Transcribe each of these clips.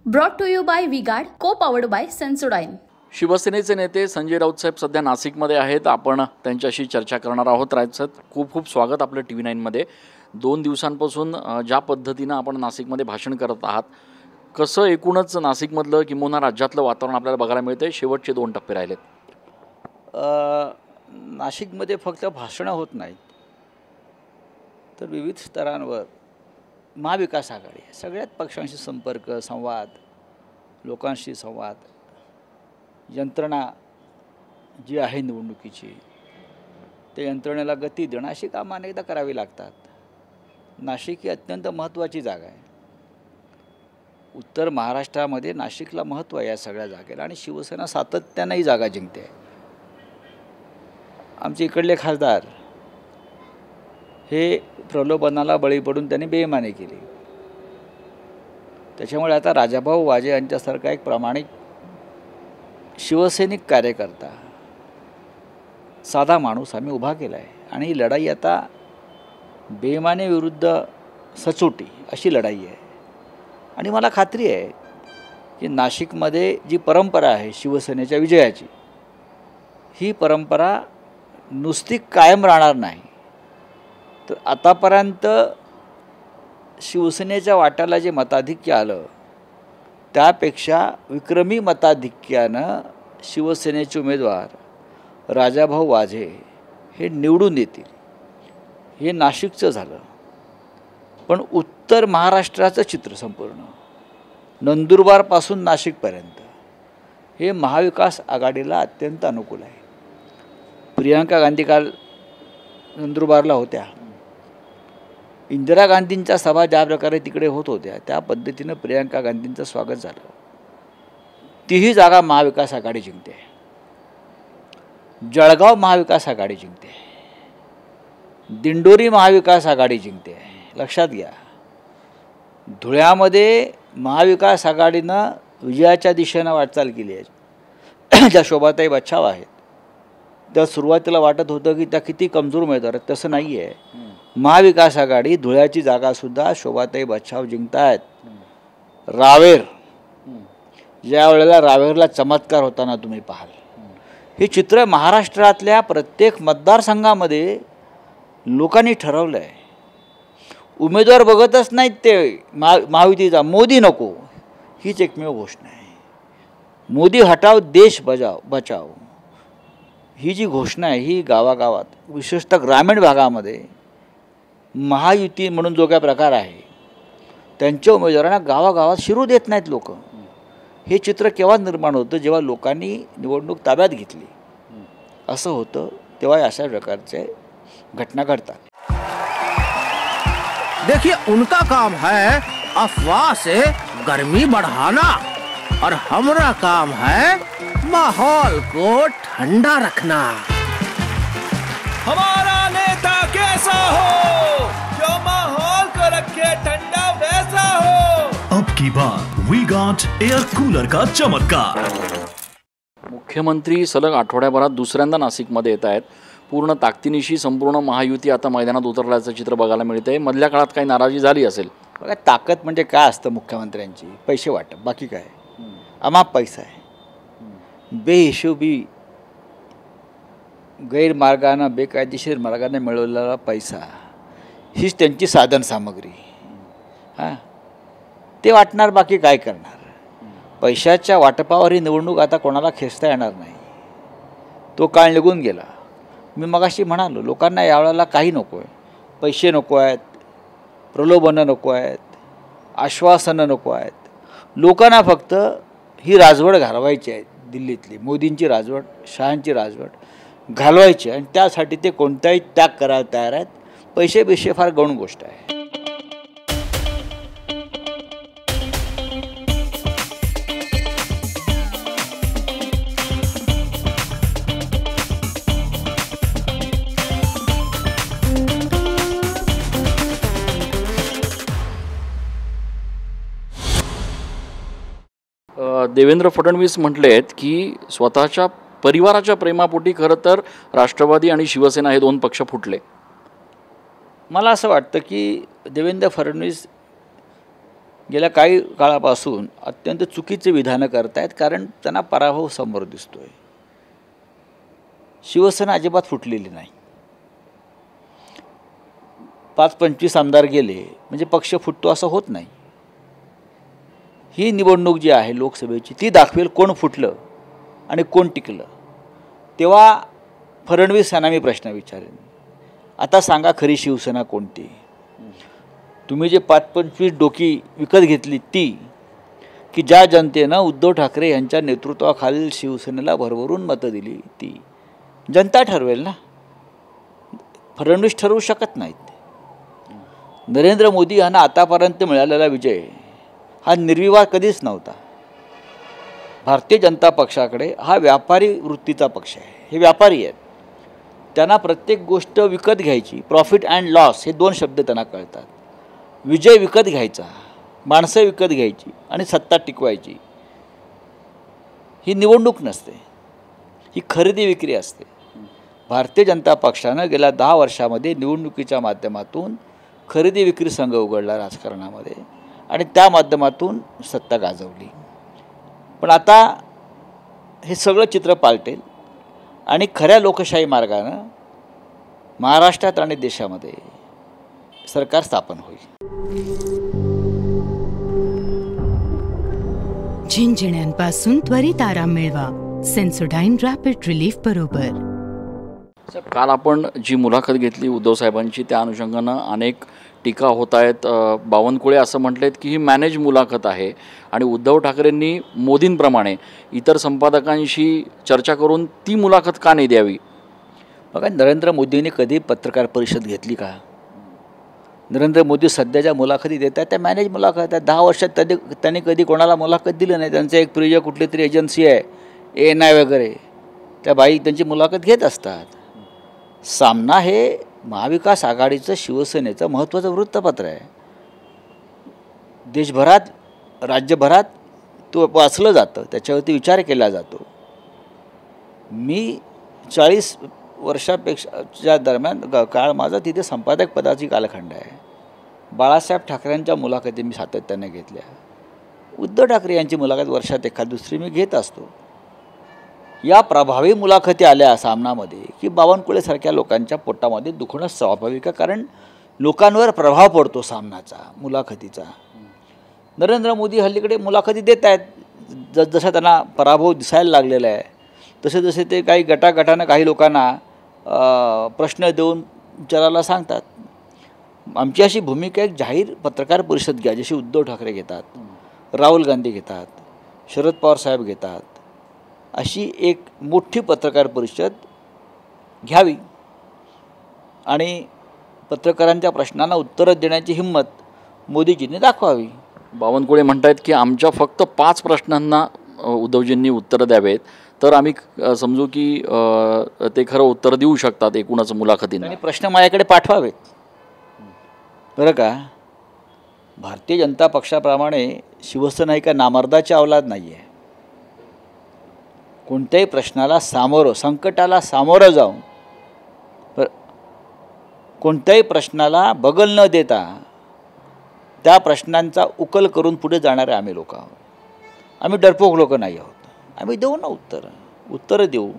Brought to you by Vguard, co powered bye Sensodyne. शिवसेनेचे नेते संजय राऊत साहेब सध्या नाशिकमध्ये आहेत। आपण त्यांच्याशी चर्चा करणार आहोत। राऊत साहेब, खूप खूप स्वागत आपलं TV9 मध्ये। 2 दिवसांपासून ज्या पद्धतीने आपण नाशिकमध्ये भाषण करत आहात, कसं एकूणच नाशिकमधलं किंवा राज्यातलं वातावरण आपल्याला बघायला मिळतंय? शेवटचे 2 टप्पे राहिलेत। नाशिकमध्ये फक्त भाषणं होत नाहीत, तर विविध स्तरांवर महाविकास आघाडी सगळ्यात पक्षांशी संपर्क, संवाद, लोकांशी संवाद, यंत्रणा जी आहे निवडणुकीची, त्या यंत्रणेला गती देणं अशी कामं अनेकदा करावी लागतात। नाशिक ही अत्यंत महत्त्वाची जागा आहे। उत्तर महाराष्ट्रामध्ये नाशिकला महत्त्व आहे या सगळ्या जागेला, आणि शिवसेना सातत्याने ही जागा जिंकते। आमचे इकडले खासदार हे प्रलोभनाला बळी पडून त्यांनी बेईमानी केली। त्याच्यामुळे आता राजाभाऊ वाजे यांच्यासारखा एक प्रामाणिक शिवसैनिक कार्यकर्ता, साधा माणूस आम्ही उभा केला आहे, आणि ही लढाई आता बेईमानी विरुद्ध सचोटी अशी लढाई आहे। आणि मला खात्री आहे की नाशिकमध्ये जी परंपरा आहे शिवसेनेच्या विजयाची, ही परंपरा नुसती कायम राहणार नाही। तर आतापर्यंत शिवसेनेच्या वाट्याला जे मताधिक्य आलं, त्यापेक्षा विक्रमी मताधिक्यानं शिवसेनेचे उमेदवार राजाभाऊ वाजे हे निवडून येतील। हे नाशिकचं झालं, पण उत्तर महाराष्ट्राचं चित्र संपूर्ण नंदुरबारपासून नाशिकपर्यंत हे महाविकास आघाडीला अत्यंत अनुकूल आहे। प्रियंका गांधी काल नंदुरबारला होत्या। इंदिरा गांधींच्या सभा ज्या प्रकारे तिकडे होत होत्या, त्या पद्धतीनं प्रियंका गांधींचं स्वागत झालं। तीही जागा महाविकास आघाडी जिंकते। जळगाव महाविकास आघाडी जिंकते, दिंडोरी महाविकास आघाडी जिंकते। लक्षात घ्या, धुळ्यामध्ये महाविकास आघाडीनं विजयाच्या दिशेनं वाटचाल केली आहे। ज्या शोभाताई बच्छाव आहेत, त्या सुरुवातीला वाटत होतं की त्या किती कमजोर उमेदवार आहेत, तसं नाही आहे। महाविकास आघाडी धुळ्याची जागासुद्धा शोभाताई बच्छाव जिंकतायत। रावेर, ज्या वेळेला रावेरला चमत्कार होताना तुम्ही पाहाल, हे चित्र महाराष्ट्रातल्या प्रत्येक मतदारसंघामध्ये लोकांनी ठरवलं आहे। उमेदवार बघतच नाहीत ते महायुतीचा, मोदी नको हीच एकमेव घोषणा आहे। मोदी हटाव देश बचाव ही जी घोषणा आहे, ही गावागावात विशेषतः ग्रामीण भागामध्ये महायुती म्हणून जो काय प्रकार आहे, त्यांच्या उमेदवारांना गावागावात शिरू देत नाहीत लोक। हे चित्र केव्हा निर्माण होतं? जेव्हा लोकांनी निवडणूक ताब्यात घेतली, असं होतं तेव्हा अशा प्रकारचे घटना घडतात। देखिए, उनका काम है अफवाह से गर्मी बढ़ाना, और हमारा काम है माहौल को ठंडा रखना। हमारा नेता कैसा हो, जो माहौल को रखे ठंडा वैसा हो। अब की बार वीगार्ड एयर कूलर का चमत्कार। मुख्यमंत्री सलग आठवड्याभरात दुसऱ्यांदा नाशिकमध्ये येत आहेत। पूर्ण ताकदीनिशी संपूर्ण महायुती आता मैदानात उतरल्याचं चित्र बघायला मिळतंय। मधल्या काळात काही नाराजी झाली असेल? बघा, ताकद म्हणजे काय असतं मुख्यमंत्र्यांची? पैसे वाटप, बाकी काय? अमाप पैसा आहे। बेहिशोबी गैरमार्गानं, बेकायदेशीर मार्गाने मिळवलेला पैसा हीच त्यांची साधन सामग्री। हां, ते वाटणार, बाकी काय करणार? पैशाच्या वाटपावर ही निवडणूक आता कोणाला खेचता येणार नाही। तो काळ निघून गेला। मी मगाशी म्हणालो, लोकांना यावेळेला काही नको आहे। पैसे नको आहेत, प्रलोभनं नको आहेत, आश्वासनं नको आहेत। लोकांना फक्त ही राजवट घालवायची आहे, दिल्लीतली मोदींची राजवट, शहांची राजवट घालवायची, आणि त्यासाठी ते कोणताही त्याग करायला तयार आहेत। पैसे फार गौण गोष्ट आहे। देवेंद्र फडणवीस म्हटलेत की स्वतःच्या परिवाराच्या प्रेमापोटी खरं तर राष्ट्रवादी आणि शिवसेना हे 2 पक्ष फुटले। मला असं वाटतं की देवेंद्र फडणवीस गेल्या काही काळापासून अत्यंत चुकीचे विधानं करतायत, कारण त्यांना पराभव समोर दिसतोय. शिवसेना अजिबात फुटलेली नाही. 5-25 आमदार गेले म्हणजे पक्ष फुटतो असं होत नाही. ही निवडणूक जी आहे लोकसभेची ती दाखवेल कोण फुटलं आणि कोण टिकलं. तेव्हा फडणवीस यांना मी प्रश्न विचारेन, आता सांगा खरी शिवसेना कोणती? तुम्ही जे 5-25 डोकी विकत घेतली ती, की ज्या जनतेनं उद्धव ठाकरे यांच्या नेतृत्वाखालील शिवसेनेला भरभरून मतं दिली ती? जनता ठरवेल ना, फडणवीस ठरवू शकत नाहीत. नरेंद्र मोदी यांना आतापर्यंत मिळालेला विजय हा निर्विवाद कधीच नव्हता. भारतीय जनता पक्षाकडे हा व्यापारी वृत्तीचा पक्ष आहे. हे व्यापारी आहेत, त्यांना प्रत्येक गोष्ट विकत घ्यायची. प्रॉफिट अँड लॉस हे 2 शब्द त्यांना कळतात. विजय विकत घ्यायचा, माणसं विकत घ्यायची आणि सत्ता टिकवायची. ही निवडणूक नसते, ही खरेदी विक्री असते. भारतीय जनता पक्षानं गेल्या 10 वर्षामध्ये निवडणुकीच्या माध्यमातून खरेदी विक्री संघ उघडला राजकारणामध्ये आणि त्या माध्यमातून सत्ता गाजवली. पण आता हे सगळं चित्र पालटेल आणि खऱ्या लोकशाही मार्गानं महाराष्ट्रात आणि देशामध्ये सरकार स्थापन होईल. झिंझिण्यांपासून त्वरित आराम मिळवा सेन्सोडाईन रॅपिड रिलीफ बरोबर. साहेब, काल आपण जी मुलाखत घेतली उद्धव साहेबांची त्या अनुषंगानं अनेक टीका होत आहेत. बावनकुळे असं म्हटलेत की ही मॅनेज मुलाखत आहे आणि उद्धव ठाकरेंनी मोदींप्रमाणे इतर संपादकांशी चर्चा करून ती मुलाखत का नाही द्यावी? बघा, नरेंद्र मोदींनी कधी पत्रकार परिषद घेतली का? नरेंद्र मोदी सध्याच्या मुलाखती देतात त्या मॅनेज मुलाखत आहेत. 10 वर्षात त्यांनी कधी कोणाला मुलाखत दिली नाही. त्यांचं एक प्रिय कुठली तरी एजन्सी आहे ANI वगैरे, त्या बाई त्यांची मुलाखत घेत असतात. सामना हे महाविकास आघाडीचं शिवसेनेचं महत्त्वाचं वृत्तपत्र आहे. देशभरात राज्यभरात तो वाचलं जातं, त्याच्यावरती विचार केला जातो. मी 40 वर्षापेक्षाच्या दरम्यान काळ माझा तिथे संपादक पदाची कालखंड आहे. बाळासाहेब ठाकरेंच्या मुलाखती मी सातत्याने घेतल्या. उद्धव ठाकरे यांची मुलाखत वर्षात एखाद दुसरी मी घेत असतो. या प्रभावी मुलाखती आल्या सामनामध्ये की बावनकुळेसारख्या लोकांच्या पोटामध्ये दुखणं स्वाभाविक आहे, कारण लोकांवर प्रभाव पडतो सामनाचा, मुलाखतीचा. नरेंद्र मोदी हल्लीकडे मुलाखती देत आहेत. जसं त्यांना पराभव दिसायला लागलेला आहे तसे जसे ते काही गटागटानं काही लोकांना प्रश्न देऊन विचारायला सांगतात. आमची अशी भूमिका एक जाहीर पत्रकार परिषद घ्या, जशी उद्धव ठाकरे घेतात, राहुल गांधी घेतात, शरद पवार साहेब घेतात, अशी एक मोठी पत्रकार परिषद घ्यावी आणि पत्रकारांच्या प्रश्नांना उत्तरं देण्याची हिंमत मोदीजींनी दाखवावी. बावनकुळे म्हणतायत की आमच्या फक्त 5 प्रश्नांना उद्धवजींनी उत्तरं द्यावेत तर आम्ही समजू की ते खरं उत्तर देऊ शकतात एकूणच मुलाखतींना. आणि प्रश्न माझ्याकडे पाठवावेत बरं का. भारतीय जनता पक्षाप्रमाणे शिवसेना ही का नामर्दाची अवलाद नाही आहे. कोणत्याही प्रश्नाला संकटाला सामोरं जाऊन कोणत्याही प्रश्नाला बगल न देता त्या प्रश्नांचा उकल करून पुढे जाणारे आम्ही लोक आहोत. आम्ही डरपोक लोक नाही आहोत. आम्ही देऊ ना उत्तरं देऊ,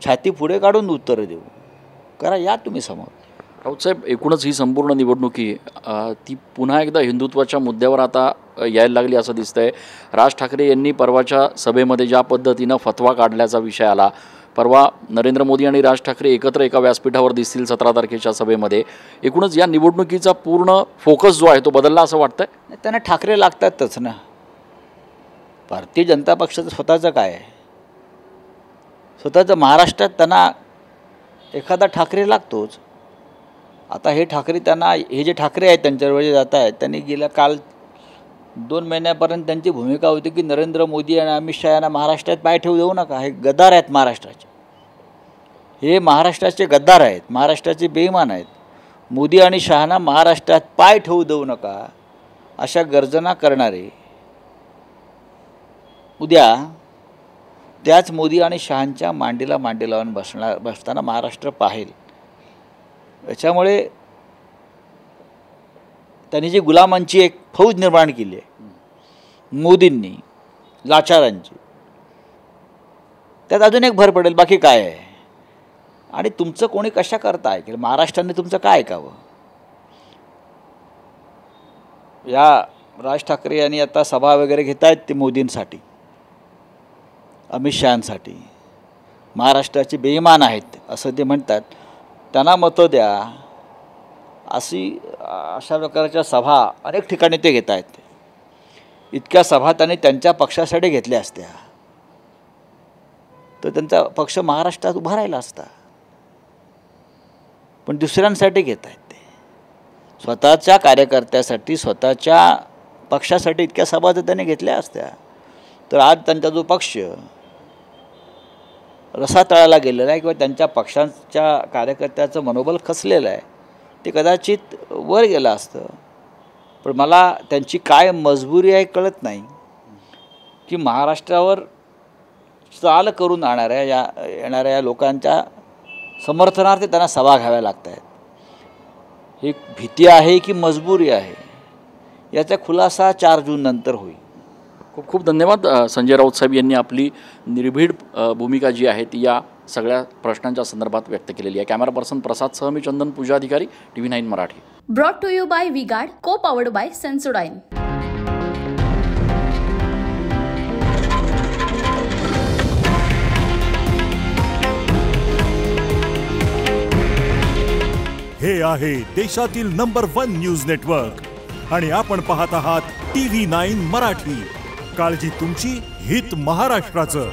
छाती पुढे काढून उत्तरं देऊ. करा, या तुम्ही समोर. राऊतसाहेब, एकूणच ही संपूर्ण निवडणुकी ती पुन्हा एकदा हिंदुत्वाच्या मुद्द्यावर आता यायला लागली असं दिसतंय. राज ठाकरे यांनी परवाच्या सभेमध्ये ज्या पद्धतीनं फतवा काढल्याचा विषय आला, परवा नरेंद्र मोदी आणि राज ठाकरे एकत्र एका व्यासपीठावर दिसतील 17 तारखेच्या सभेमध्ये. एकूणच या निवडणुकीचा पूर्ण फोकस जो आहे तो बदलला असं वाटतंय. त्यांना ठाकरे लागतातच ना. भारतीय जनता पक्षाचं स्वतःचं काय आहे? स्वतःचं महाराष्ट्रात त्यांना एखादा ठाकरे लागतोच. आता हे ठाकरे त्यांना, हे जे ठाकरे आहेत त्यांच्यावर जे जात आहेत, त्यांनी गेल्या काल 2 महिन्यापर्यंत त्यांची भूमिका होती की नरेंद्र मोदी आणि अमित शहा यांना महाराष्ट्रात पाय ठेवू देऊ नका. हे गद्दार आहेत महाराष्ट्राचे. हे महाराष्ट्राचे गद्दार आहेत, महाराष्ट्राचे बेईमान आहेत. मोदी आणि शहांना महाराष्ट्रात पाय ठेवू देऊ नका अशा गर्जना करणारे उद्या त्याच मोदी आणि शहांच्या मांडीला मांडी लावून बसताना महाराष्ट्र पाहेल. याच्यामुळे त्यांनी जी गुलामांची एक फौज निर्माण केली आहे मोदींनी, लाचारांची, त्यात अजून एक भर पडेल. बाकी काय आहे? आणि तुमचं कोणी कशा करता ऐकेल? महाराष्ट्राने तुमचं काय ऐकावं? या राज ठाकरे यांनी आता सभा वगैरे घेत आहेत ते मोदींसाठी, अमित शहांसाठी. महाराष्ट्राचे बेईमान आहेत असं ते म्हणतात. त्यांना मतं द्या अशा प्रकारच्या सभा अनेक ठिकाणी ते घेत आहेत. इतक्या सभा त्यांनी त्यांच्या पक्षासाठी घेतल्या असत्या तर त्यांचा पक्ष महाराष्ट्रात उभा राहिला असता. पण दुसऱ्यांसाठी घेत आहेत ते, स्वतःच्या कार्यकर्त्यासाठी, स्वतःच्या पक्षासाठी इतक्या सभा जर त्यांनी घेतल्या असत्या तर आज त्यांचा जो पक्ष रसातळाला गेलेला आहे किंवा त्यांच्या पक्षाच्या कार्यकर्त्याचं मनोबल खचलेलं आहे ते कदाचित वर गेलं असतं. पण मला त्यांची काय मजबुरी आहे कळत नाही की महाराष्ट्रावर चाल करून येणाऱ्या या लोकांच्या समर्थनार्थ त्यांना सभा घ्याव्या लागत आहेत. ही भीती आहे की मजबुरी आहे याचा खुलासा 4 जून नंतर होईल. खूप खूप धन्यवाद संजय राऊत साहेब यांनी आपली निर्भीड भूमिका जी आहे ती या सगळ्या प्रश्नांच्या संदर्भात व्यक्त केलेली आहे. कॅमेरा पर्सन प्रसाद सह मी Chandan Pujadhikari, TV9 Marathi. Brought to you by Vguard, co powered bye Sensodyne. हे आहे देशातील नंबर 1 न्यूज नेटवर्क आणि आपण पाहत आहात TV9 मराठी. काळजी तुमची, हित महाराष्ट्राचं.